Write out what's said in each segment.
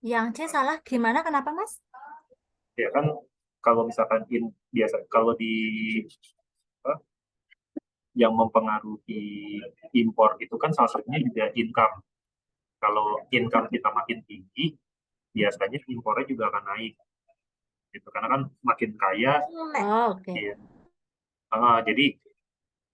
Yang C salah gimana? Kenapa, Mas? Ya kan kalau misalkan biasa kalau di apa, yang mempengaruhi impor itu kan salah satunya juga income. Kalau income kita makin tinggi, biasanya impornya juga akan naik. Gitu. Karena kan makin kaya, Oh, oke. ya, jadi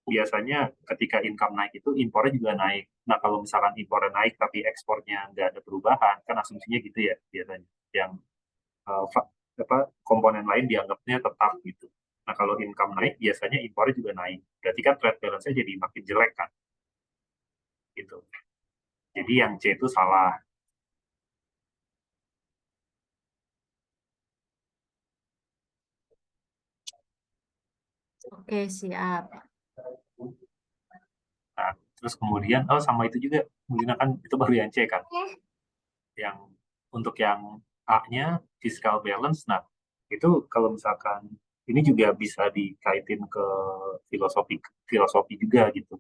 biasanya ketika income naik itu impornya juga naik. Nah kalau misalkan impornya naik tapi ekspornya nggak ada perubahan, kan asumsinya gitu ya biasanya. Yang apa komponen lain dianggapnya tetap gitu. Nah kalau income naik biasanya impornya juga naik. Berarti kan trade balance-nya jadi makin jelek kan gitu. Jadi yang C itu salah. Oke, siap. Nah, terus kemudian sama itu juga menggunakan itu baru yang C kan. Yang untuk yang A-nya fiscal balance. Nah, itu kalau misalkan ini juga bisa dikaitin ke filosofi filosofi juga gitu.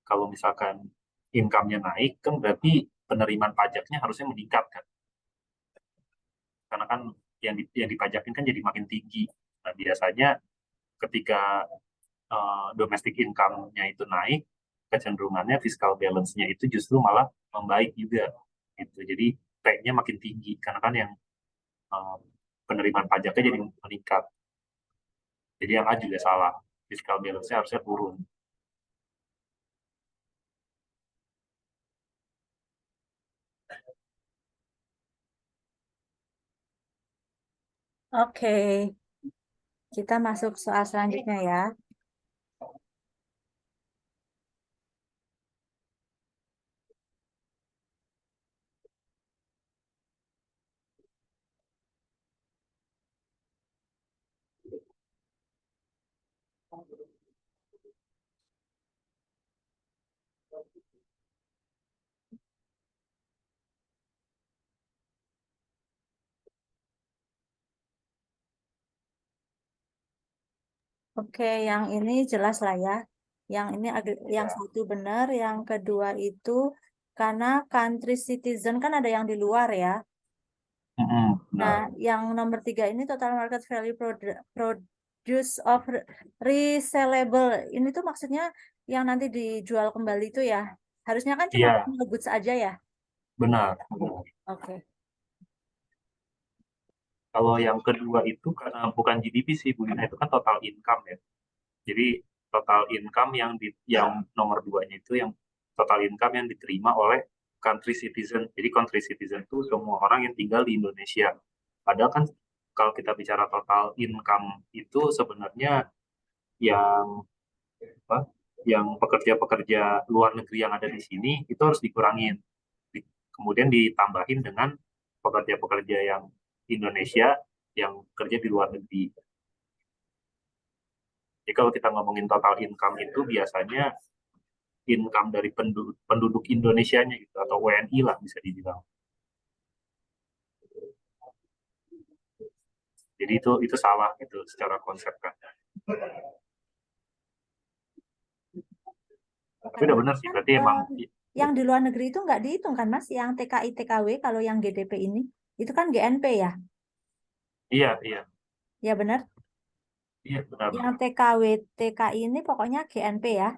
Kalau misalkan income-nya naik kan berarti penerimaan pajaknya harusnya meningkat kan. Karena kan yang dipajakin kan jadi makin tinggi. Nah, biasanya ketika domestic income-nya itu naik, kecenderungannya fiscal balance-nya itu justru malah membaik juga. Gitu. Jadi P-nya makin tinggi karena kan yang eh, penerimaan pajaknya jadi meningkat. Jadi yang A juga salah. Fiscal balance-nya harusnya turun. Oke, kita masuk soal selanjutnya ya. Oke, yang ini jelas lah ya. Yang ini yang Ya. satu benar, yang kedua itu karena country citizen kan ada yang di luar ya. Nah, Benar. yang nomor tiga ini total market value produce of resellable. Ini tuh maksudnya yang nanti dijual kembali itu ya. Harusnya kan cuma Iya, consumer goods aja ya. benar. Benar. Oke. Kalau yang kedua itu karena bukan GDP sih, Bu Dina, itu kan total income ya. Jadi total income yang nomor duanya itu yang total income yang diterima oleh country citizen. Jadi country citizen itu semua orang yang tinggal di Indonesia. Padahal kan kalau kita bicara total income itu sebenarnya yang apa, yang pekerja-pekerja luar negeri yang ada di sini itu harus dikurangin. Kemudian ditambahin dengan pekerja-pekerja yang Indonesia yang kerja di luar negeri. Jadi kalau kita ngomongin total income itu biasanya income dari penduduk Indonesianya gitu atau WNI lah bisa dibilang. Jadi itu salah gitu secara konsep kan. Tapi udah Padahal benar sih kan berarti emang yang di luar negeri itu nggak dihitung kan Mas, yang TKI TKW kalau yang GDP ini itu kan GNP ya, iya iya ya benar. iya Yang benar-benar. TKW TKI ini pokoknya GNP ya.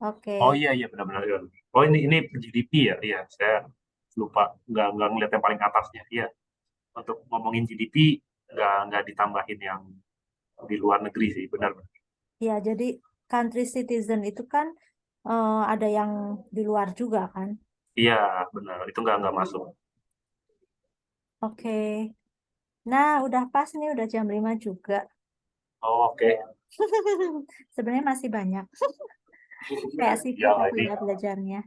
Oh Oke, iya iya benar-benar. Iya. Oh ini GDP ya, iya saya lupa nggak ngeliat yang paling atasnya. Iya untuk ngomongin GDP nggak ditambahin yang di luar negeri sih benar. ya jadi country citizen itu kan ada yang di luar juga kan. Iya benar itu nggak masuk. Oke, nah udah pas nih udah jam 5 juga. Oh, oke. Sebenarnya masih banyak. Kayak Ya sipit aku ini ya belajarnya.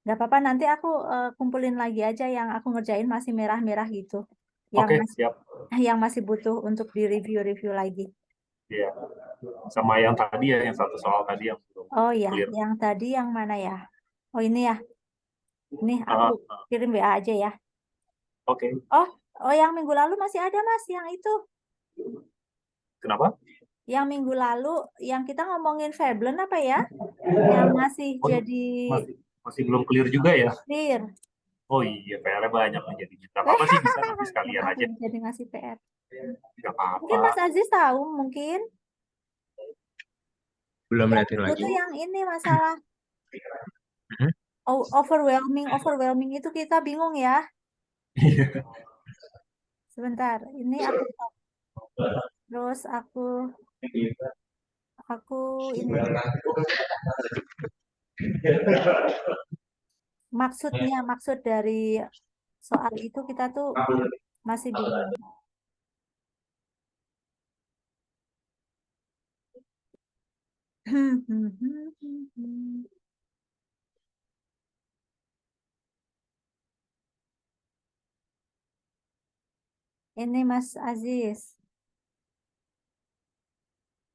Gak apa-apa, nanti aku kumpulin lagi aja yang aku ngerjain masih merah-merah gitu. Yang oke masih, siap. yang masih butuh untuk di-review-review lagi. Iya sama yang tadi ya yang satu soal tadi yang belum Oh ya, clear. yang tadi yang mana ya? Oh ini ya, ini aku Ah, kirim WA aja ya. oke. Oh, oh yang minggu lalu masih ada Mas, yang itu. Kenapa? Yang minggu lalu yang kita ngomongin Veblen apa ya? Yang masih Oh, jadi masih belum clear juga ya. clear. Oh iya, PR-nya banyak nih jadinya. Gak apa-apa sih, bisa nanti sekalian Maaf aja. jadi ngasih PR. Gak Mungkin apa-apa. Mas Aziz tahu mungkin. Belum Yang liatin itu lagi. tuh yang ini masalah Hmm? overwhelming itu kita bingung ya. Sebentar, ini aku terus aku ini maksud dari soal itu kita tuh masih bingung. Ini Mas Aziz.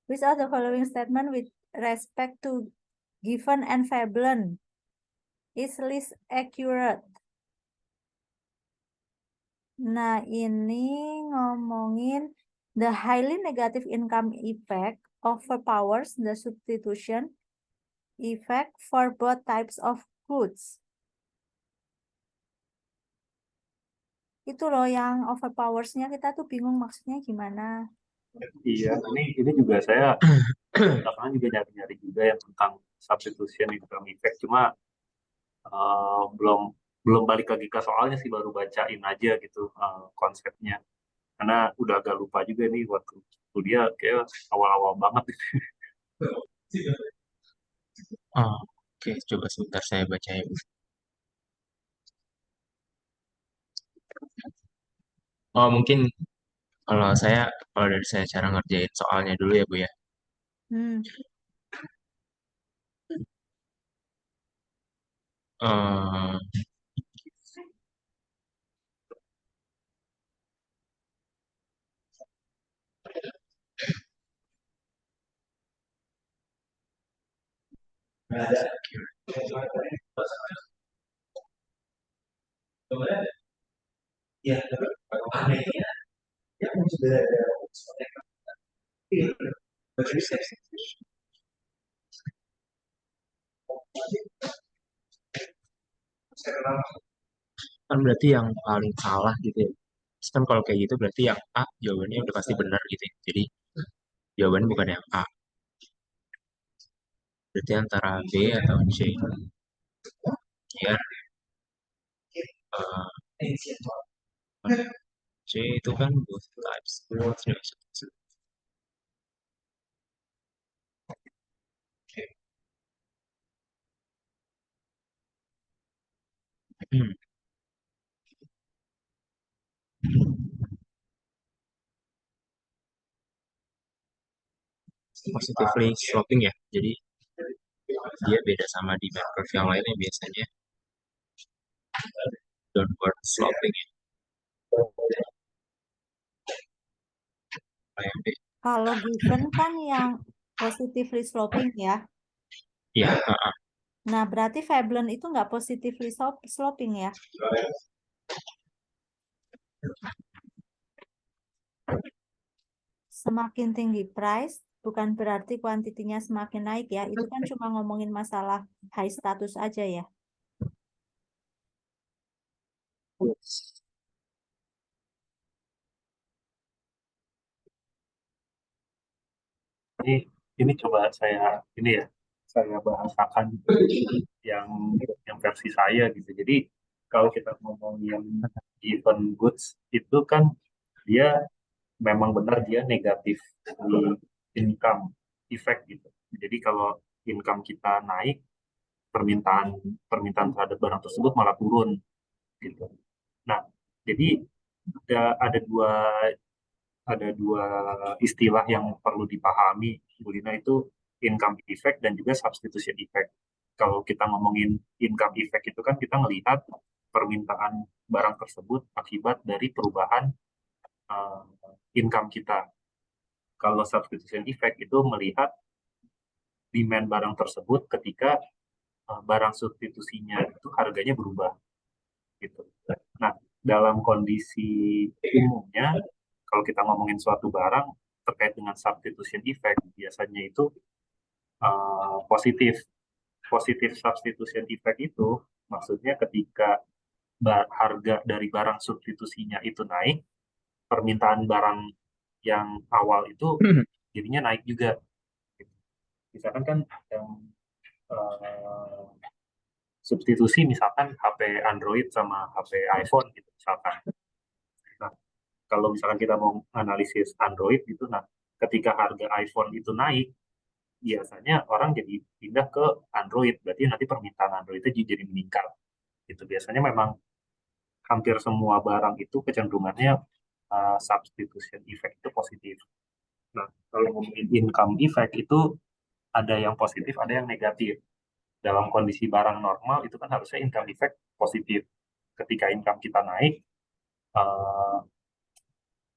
Which of the following statement with respect to given and Veblen is least accurate? Nah, ini ngomongin the highly negative income effect overpowers the substitution effect for both types of goods. Itu loh yang overpowers-nya kita tuh bingung maksudnya gimana. Iya, ini juga saya belakangan juga nyari-nyari juga yang tentang substitution income effect. Cuma belum belum balik lagi ke soalnya sih, baru bacain aja gitu konsepnya. Karena udah agak lupa juga nih waktu kuliah, kayak awal-awal banget. Oh, oke, coba sebentar saya baca ya, Bu. Oh, mungkin kalau dari saya cara ngerjain soalnya dulu ya, Bu ya. Hmm. Eh, kan berarti yang paling salah gitu ya. Terus kan kalau kayak gitu berarti yang A jawabannya udah pasti benar gitu ya. Jadi jawabannya bukan yang A. Berarti antara B atau C. Ya, C itu kan both types. Hmm, positively sloping ya. Jadi dia beda sama di bell curve yang lainnya biasanya downward sloping ya. Kalau yang B. Kalau given kan yang positively sloping ya. Ya, Nah, berarti Veblen itu nggak positively sloping ya. Semakin tinggi price bukan berarti kuantitinya semakin naik ya. Itu kan cuma ngomongin masalah high status aja ya. Ini ini coba saya bahasakan yang yang versi saya gitu. Jadi kalau kita ngomongin given goods itu kan dia memang benar dia negatif di income effect gitu. Jadi kalau income kita naik, permintaan permintaan terhadap barang tersebut malah turun gitu. Nah, jadi ada dua istilah yang perlu dipahami, Bu Lina, itu income effect dan juga substitution effect. Kalau kita ngomongin income effect itu kan kita melihat permintaan barang tersebut akibat dari perubahan uh, income kita. Kalau substitution effect itu melihat demand barang tersebut ketika barang substitusinya itu harganya berubah gitu. Nah, dalam kondisi umumnya kalau kita ngomongin suatu barang, terkait dengan substitution effect biasanya itu positif. Positif substitution effect itu maksudnya ketika harga dari barang substitusinya itu naik, permintaan barang yang awal itu jadinya naik juga. Misalkan kan yang eh, substitusi misalkan HP Android sama HP iPhone gitu misalkan. Nah, kalau misalkan kita mau analisis Android gitu, nah ketika harga iPhone itu naik, biasanya orang jadi pindah ke Android, berarti nanti permintaan Android itu jadi meningkat. Gitu biasanya memang hampir semua barang itu kecenderungannya substitution effect itu positif. Nah, kalau ngomongin income effect itu ada yang positif, ada yang negatif. Dalam kondisi barang normal itu kan harusnya income effect positif. Ketika income kita naik, eh,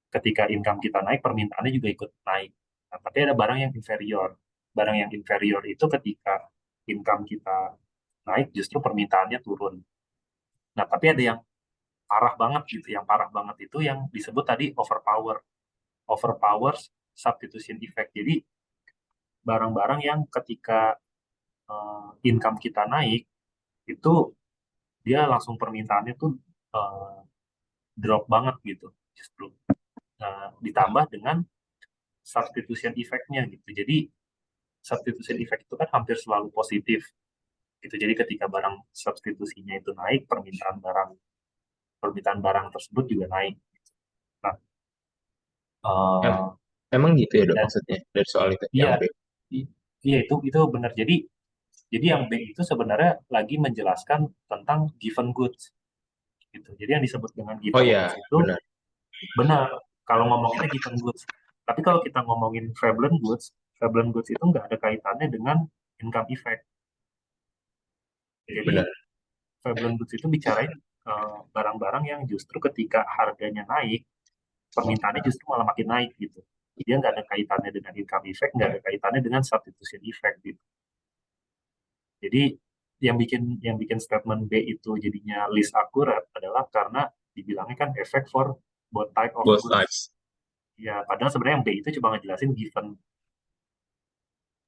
ketika income kita naik, permintaannya juga ikut naik. Nah, tapi ada barang yang inferior. Barang yang inferior itu ketika income kita naik, justru permintaannya turun. Nah, tapi ada yang parah banget gitu. Yang parah banget itu yang disebut tadi overpower. Overpower substitution effect. Jadi, barang-barang yang ketika income kita naik, itu dia langsung permintaannya tuh uh, drop banget gitu justru. Ditambah dengan substitution effect-nya gitu. Jadi substitution effect itu kan hampir selalu positif gitu. Jadi ketika barang substitusinya itu naik, permintaan barang tersebut juga naik. Nah, Em- uh, Emang gitu ya dok dan maksudnya dari soal itu iya, yang B. iya itu benar. Jadi yang B itu sebenarnya lagi menjelaskan tentang given goods gitu. Jadi yang disebut dengan Oh given ya, goods itu benar. benar kalau ngomonginnya given goods. Tapi kalau kita ngomongin Veblen goods itu nggak ada kaitannya dengan income effect. Jadi Benar. Veblen goods itu bicarain barang-barang yang justru ketika harganya naik, permintaannya justru malah makin naik gitu. Dia nggak ada kaitannya dengan income effect, nggak ada kaitannya dengan substitution effect gitu. Jadi yang bikin statement B itu jadinya least akurat adalah karena dibilangnya kan efek for both type of Both goods. types. Ya, padahal sebenarnya yang B itu cuma ngejelasin given.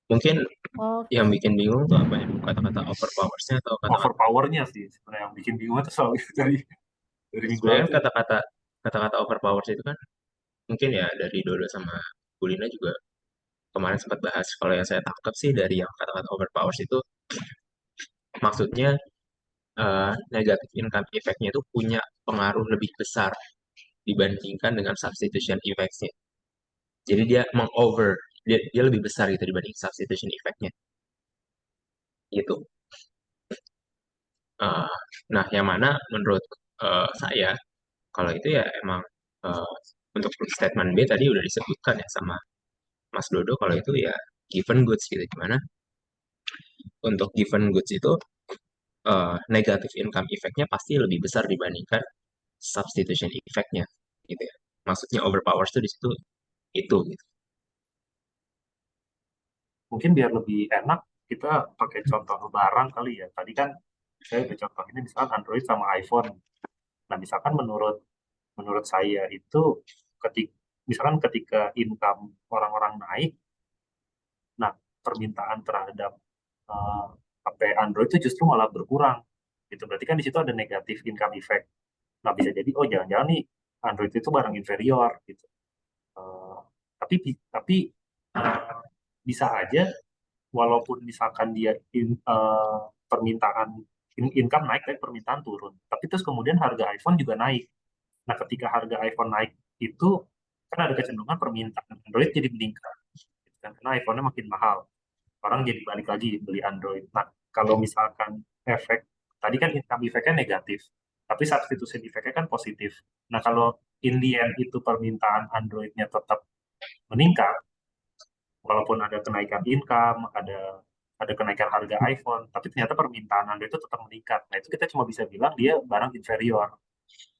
Mungkin Oke. yang bikin bingung tuh apa ya? Kata-kata overpowers-nya atau kata-kata Overpowernya sih sebenarnya yang bikin bingung itu soal itu dari minggu lalu sebenarnya kan tuh. kata-kata overpowers itu kan mungkin ya dari Dodo sama Bulina juga kemarin sempat bahas. Kalau yang saya tangkap sih dari yang kata-kata overpowers itu maksudnya negative income effect-nya itu punya pengaruh lebih besar dibandingkan dengan substitution effect-nya. Jadi dia dia lebih besar gitu dibanding substitution effect-nya gitu. Eh, nah, yang mana menurut saya kalau itu ya emang eh, untuk statement B tadi udah disebutkan ya sama Mas Dodo kalau itu ya given goods gitu gimana untuk given goods itu negative income effect-nya pasti lebih besar dibandingkan substitution effect-nya gitu ya. Maksudnya overpowers tuh di situ itu gitu. Mungkin biar lebih enak kita pakai contoh barang kali ya. Tadi kan saya udah contoh ini misalkan Android sama iPhone. Nah, misalkan menurut menurut saya itu ketika misalkan ketika income orang-orang naik, nah permintaan terhadap eh, HP Android itu justru malah berkurang. Gitu. Berarti kan di situ ada negatif income effect. Nah, bisa jadi oh jangan-jangan nih Android itu barang inferior gitu. Eh, tapi eh, bisa aja walaupun misalkan dia permintaan income naik tapi permintaan turun. Tapi terus kemudian harga iPhone juga naik. Nah, ketika harga iPhone naik itu kan ada kecenderungan permintaan Android jadi meningkat. Gitu kan. Karena iPhone-nya makin mahal. Orang jadi balik lagi beli Android. Nah, kalau misalkan efek, tadi kan income effect-nya negatif. Tapi substitution effect-nya kan positif. Nah, kalau in the end itu permintaan Android-nya tetap meningkat, walaupun ada kenaikan income, ada kenaikan harga iPhone, tapi ternyata permintaan Anda itu tetap meningkat. Nah, itu kita cuma bisa bilang dia barang inferior.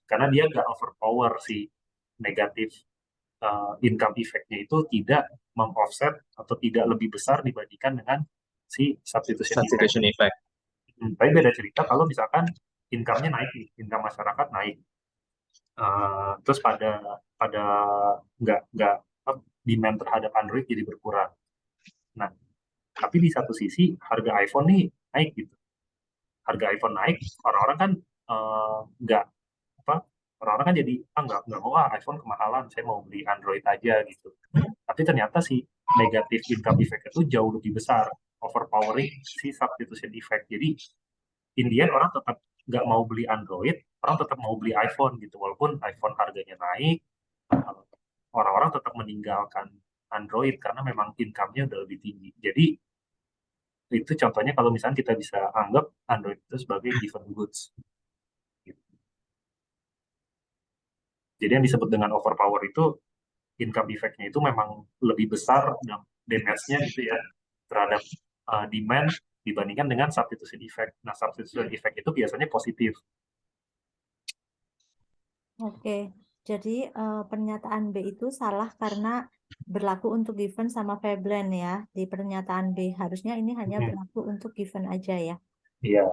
Karena dia nggak overpower si negatif income effect-nya itu tidak meng-offset atau tidak lebih besar dibandingkan dengan si substitution effect. Substitution effect. Tapi beda cerita kalau misalkan income-nya naik, income masyarakat naik. Terus pada pada nggak demand terhadap Android jadi berkurang. Nah, tapi di satu sisi harga iPhone nih naik gitu. Harga iPhone naik, orang-orang kan nggak apa, orang-orang kan jadi nggak mau iPhone kemahalan, saya mau beli Android aja gitu. Tapi ternyata si negatif income effect itu jauh lebih besar, overpowering si substitution effect. Jadi in the end orang tetap nggak mau beli Android, orang tetap mau beli iPhone gitu. Walaupun iPhone harganya naik, orang-orang tetap meninggalkan Android karena memang income-nya udah lebih tinggi. Jadi itu contohnya kalau misalnya kita bisa anggap Android itu sebagai given goods. Gitu. Jadi yang disebut dengan overpower itu income effect-nya itu memang lebih besar dan damage-nya gitu ya terhadap demand dibandingkan dengan substitution effect. Nah, substitution effect itu biasanya positif. Oke, jadi pernyataan B itu salah karena berlaku untuk given sama Veblen ya. Di pernyataan B harusnya ini hanya berlaku untuk given aja ya. Iya.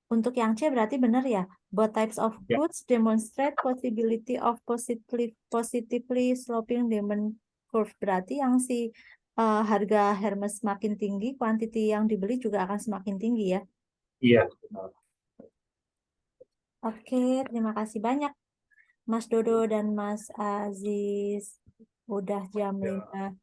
Untuk yang C berarti benar ya. Both types of Ya. goods demonstrate possibility of positively sloping demand curve. Berarti yang si harga Hermes semakin tinggi, quantity yang dibeli juga akan semakin tinggi ya. Iya, benar. Oke, terima kasih banyak Mas Dodo dan Mas Aziz. Udah jam Ya. 5.